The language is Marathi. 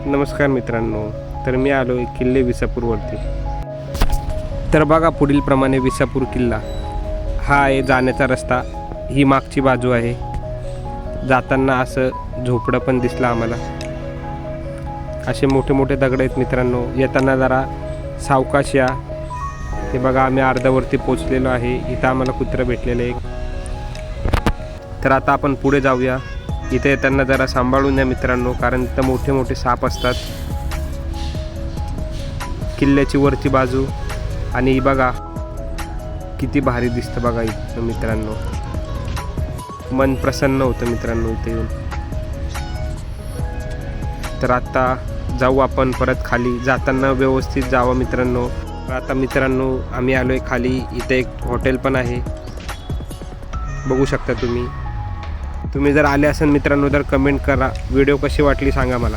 नमस्कार मित्रांनो, तर मी आलो आहे किल्ले विसापूरवरती. तर बघा पुढील प्रमाणे विसापूर किल्ला हा आहे जाण्याचा रस्ता. ही मागची बाजू आहे. जाताना असं झोपडं पण दिसलं आम्हाला. असे मोठे मोठे दगड आहेत मित्रांनो. येताना जरा सावकाश या. हे बघा आम्ही अर्ध्यावरती पोचलेलो आहे. इथं आम्हाला कुत्रं भेटलेलं आहे. तर आता आपण पुढे जाऊया. इथे येताना जरा सांभाळून या मित्रांनो, कारण इथं मोठे मोठे साप असतात. किल्ल्याची वरची बाजू आणि बघा किती भारी दिसतं बघा इथं मित्रांनो. मन प्रसन्न होतं मित्रांनो इथे येऊन. तर आता जाऊ आपण परत खाली. जाताना व्यवस्थित जावं मित्रांनो. आता मित्रांनो आम्ही आलोय खाली. इथे एक हॉटेल पण आहे, बघू शकता तुम्ही. तुम्ही जर आले असेल मित्रांनो तर कमेंट करा. व्हिडिओ कशी वाटली सांगा मला.